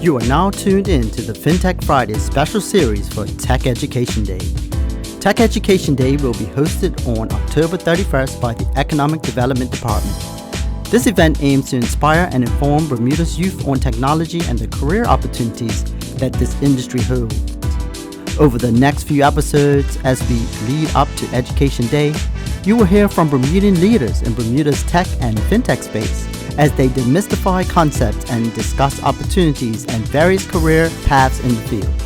You are now tuned in to the FinTech Friday special series for Tech Education Day. Tech Education Day will be hosted on October 31st by the Economic Development Department. This event aims to inspire and inform Bermuda's youth on technology and the career opportunities that this industry holds. Over the next few episodes, as we lead up to Education Day, you will hear from Bermudian leaders in Bermuda's tech and fintech space as they demystify concepts and discuss opportunities and various career paths in the field.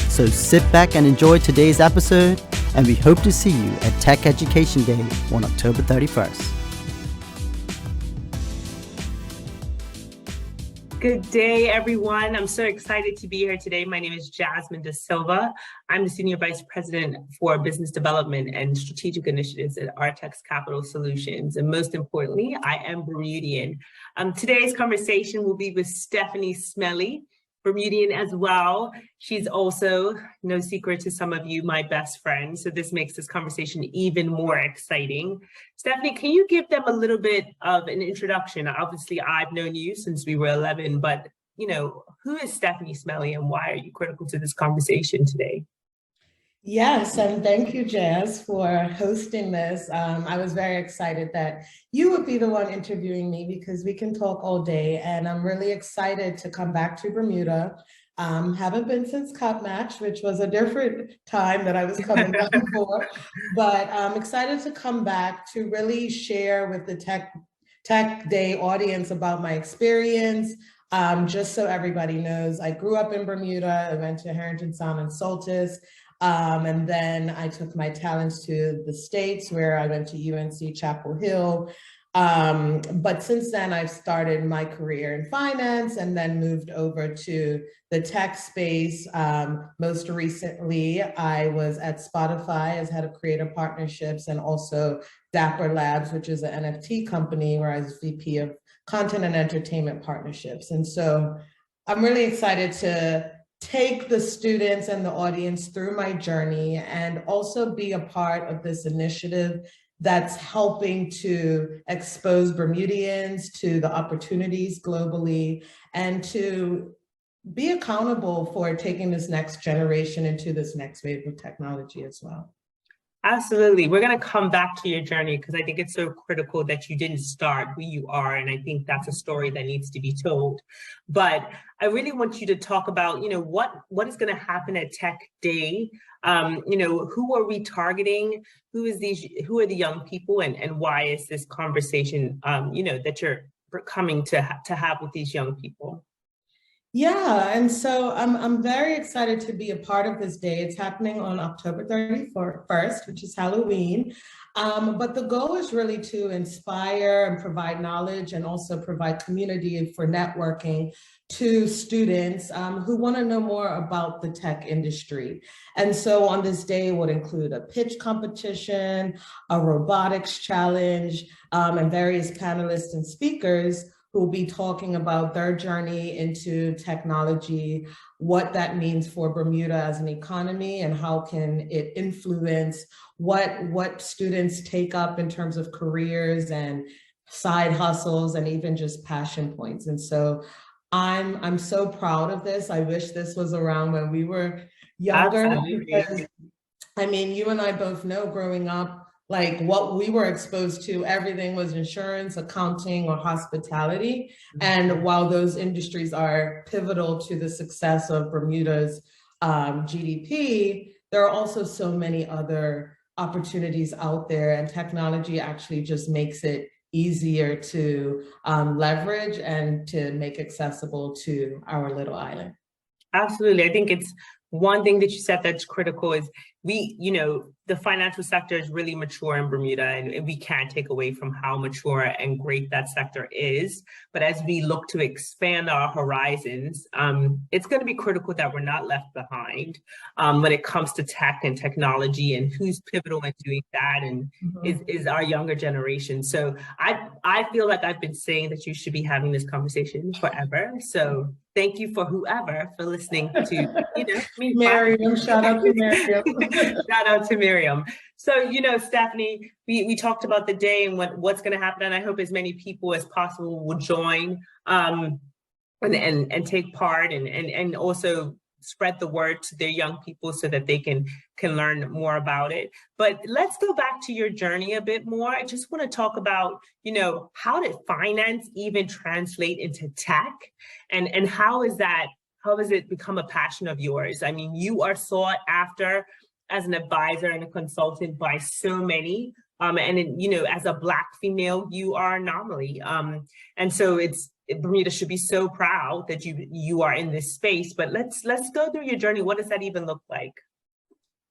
So sit back and enjoy today's episode, and we hope to see you at Tech Education Day on October 31st. Good day, everyone. I'm so excited to be here today. My name is Jasmine Da Silva. I'm the Senior Vice President for Business Development and Strategic Initiatives at Artex Capital Solutions. And most importantly, I am Bermudian. Today's conversation will be with Stephanie Smellie, Bermudian as well. She's also, no secret to some of you, my best friend. So this makes this conversation even more exciting. Stephanie, can you give them a little bit of an introduction? Obviously, I've known you since we were 11, but who is Stephanie Smellie and why are you critical to this conversation today? Yes, and thank you, Jazz, for hosting this. I was very excited that you would be the one interviewing me because we can talk all day, and I'm really excited to come back to Bermuda. Haven't been since Cup Match, which was a different time that I was coming back for, but I'm excited to come back to really share with the Tech Day audience about my experience. Just so everybody knows, I grew up in Bermuda. I went to Harrington Sound and Soltis. And then I took my talents to the States where I went to UNC Chapel Hill. But since then, I've started my career in finance and then moved over to the tech space. Most recently, I was at Spotify as head of creative partnerships and also Dapper Labs, which is an NFT company where I was VP of content and entertainment partnerships. And so I'm really excited to take the students and the audience through my journey and also be a part of this initiative that's helping to expose Bermudians to the opportunities globally and to be accountable for taking this next generation into this next wave of technology as well. Absolutely. We're going to come back to your journey because I think it's so critical that you didn't start who you are. And I think that's a story that needs to be told. But I really want you to talk about, what is going to happen at Tech Day? Who are we targeting? Who are the young people and why is this conversation, that you're coming to have with these young people? Yeah, and so I'm very excited to be a part of this day. It's happening on October 31st, which is Halloween. But the goal is really to inspire and provide knowledge and also provide community for networking to students who want to know more about the tech industry. And so on this day, it would include a pitch competition, a robotics challenge, and various panelists and speakers who will be talking about their journey into technology, what that means for Bermuda as an economy, and how can it influence what students take up in terms of careers and side hustles and even just passion points. And so I'm so proud of this. I wish this was around when we were younger. Absolutely. Because, you and I both know growing up, like what we were exposed to, everything was insurance, accounting, or hospitality. And while those industries are pivotal to the success of Bermuda's GDP, there are also so many other opportunities out there, and technology actually just makes it easier to leverage and to make accessible to our little island. Absolutely. I think it's one thing that you said that's critical is the financial sector is really mature in Bermuda, and we can't take away from how mature and great that sector is. But as we look to expand our horizons, it's going to be critical that we're not left behind when it comes to tech and technology, and who's pivotal in doing that and is our younger generation. So I feel like I've been saying that you should be having this conversation forever. So thank you for whoever for listening to me. Miriam, shout out to Miriam. Shout out to Miriam. So, Stephanie, we talked about the day and what's going to happen, and I hope as many people as possible will join. and take part and also spread the word to their young people so that they can learn more about it. But let's go back to your journey a bit more. I just want to talk about, how did finance even translate into tech, and how has it become a passion of yours? I mean, you are sought after as an advisor and a consultant by so many. As a Black female, you are an anomaly. And so Bermuda should be so proud that you are in this space. But let's go through your journey. What does that even look like?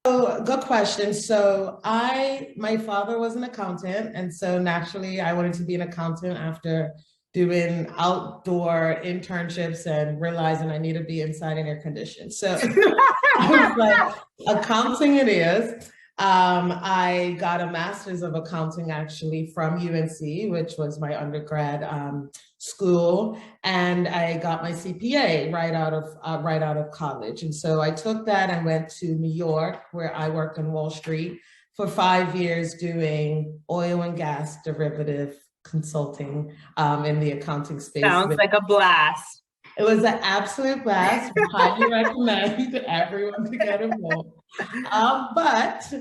Oh, good question. So my father was an accountant, and so naturally I wanted to be an accountant after doing outdoor internships and realizing I need to be inside in air conditioned. So I was like, accounting it is. I got a master's of accounting actually from UNC, which was my undergrad school, and I got my CPA right out of college. And so I took that and went to New York, where I worked on Wall Street for 5 years doing oil and gas derivative consulting in the accounting space. Sounds like a blast. It was an absolute blast. Highly recommend everyone to get involved. But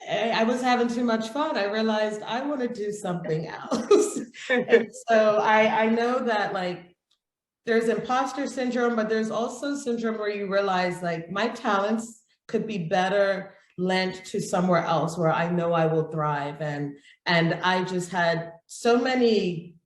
I was having too much fun. I realized I want to do something else. And so I know that there's imposter syndrome, but there's also syndrome where you realize my talents could be better lent to somewhere else where I know I will thrive. And I just had so many,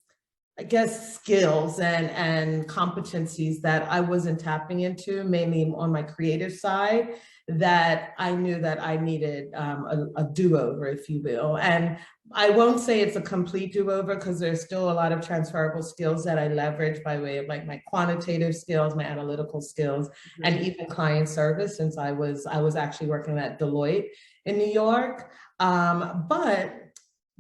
I guess, skills and competencies that I wasn't tapping into, mainly on my creative side, that I knew that I needed a do-over, if you will. And I won't say it's a complete do-over because there's still a lot of transferable skills that I leverage by way of my quantitative skills, my analytical skills, and even client service, since I was actually working at Deloitte in New York. But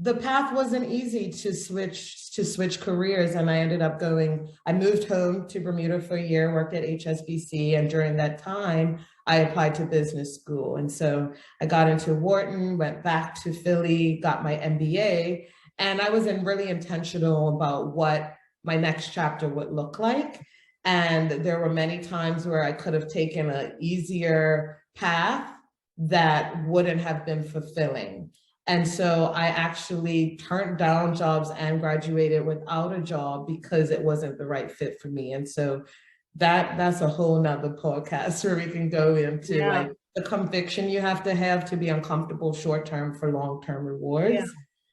the path wasn't easy to switch careers, and I moved home to Bermuda for a year, worked at HSBC, and during that time, I applied to business school. And so I got into Wharton, went back to Philly, got my MBA, and I was really intentional about what my next chapter would look like. And there were many times where I could have taken an easier path that wouldn't have been fulfilling. And so I actually turned down jobs and graduated without a job because it wasn't the right fit for me. And so that's a whole nother podcast where we can go into the conviction you have to be uncomfortable short-term for long-term rewards. Yeah.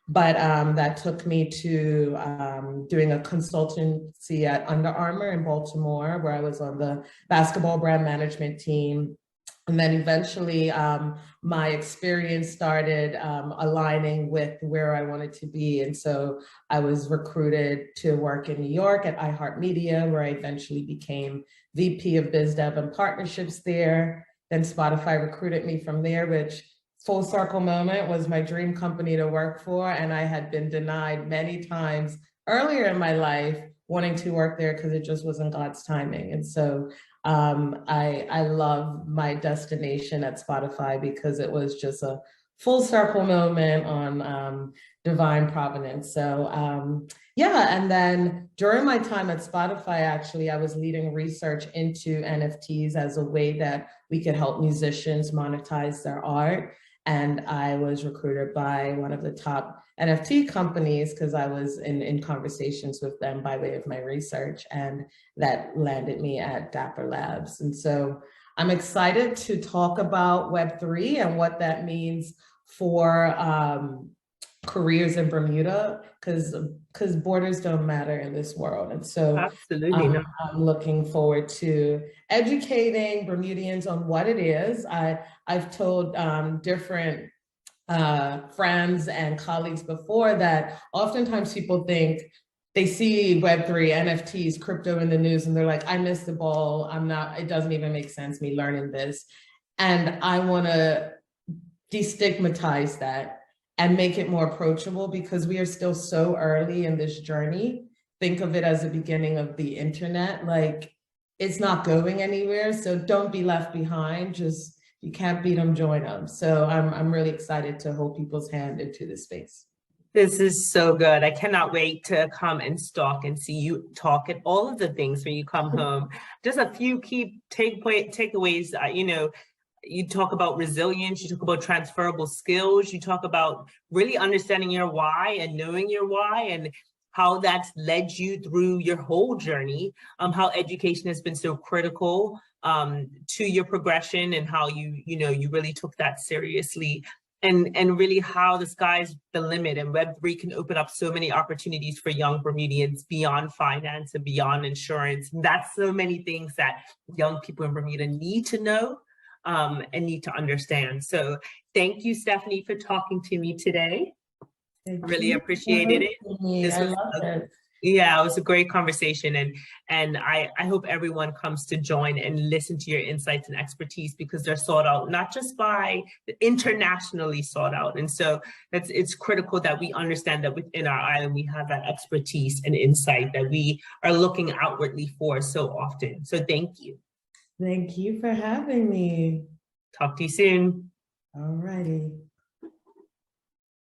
But that took me to doing a consultancy at Under Armour in Baltimore, where I was on the basketball brand management team. And then eventually my experience started aligning with where I wanted to be. And so I was recruited to work in New York at iHeartMedia, where I eventually became VP of Biz Dev and Partnerships there. Then Spotify recruited me from there, which, full circle moment, was my dream company to work for. And I had been denied many times earlier in my life wanting to work there because it just wasn't God's timing. And so I love my destination at Spotify because it was just a full circle moment on divine providence. So and then during my time at Spotify, actually, I was leading research into NFTs as a way that we could help musicians monetize their art. And I was recruited by one of the top NFT companies because I was in conversations with them by way of my research, and that landed me at Dapper Labs. And so I'm excited to talk about Web3 and what that means for careers in Bermuda, because borders don't matter in this world. And so absolutely, I'm looking forward to educating Bermudians on what it is. I've told different friends and colleagues before that oftentimes people think they see Web3, NFTs, crypto in the news, and they're like, I missed the ball. It doesn't even make sense me learning this. And I want to destigmatize that and make it more approachable, because we are still so early in this journey. Think of it as the beginning of the internet. It's not going anywhere. So don't be left behind. You can't beat them, join them. So I'm really excited to hold people's hand into this space. This is so good. I cannot wait to come and stalk and see you talk at all of the things when you come home. Just a few key takeaways. You talk about resilience, you talk about transferable skills, you talk about really understanding your why and knowing your why and how that's led you through your whole journey, how education has been so critical to your progression and how you really took that seriously. And really how the sky's the limit and Web3 can open up so many opportunities for young Bermudians beyond finance and beyond insurance. And that's so many things that young people in Bermuda need to know and need to understand. So thank you, Stephanie, for talking to me today. Really appreciated it. I loved it. Yeah, it was a great conversation, and I hope everyone comes to join and listen to your insights and expertise because they're sought out, not just by internationally sought out. And so it's critical that we understand that within our island, we have that expertise and insight that we are looking outwardly for so often. So thank you. Thank you for having me. Talk to you soon. All righty.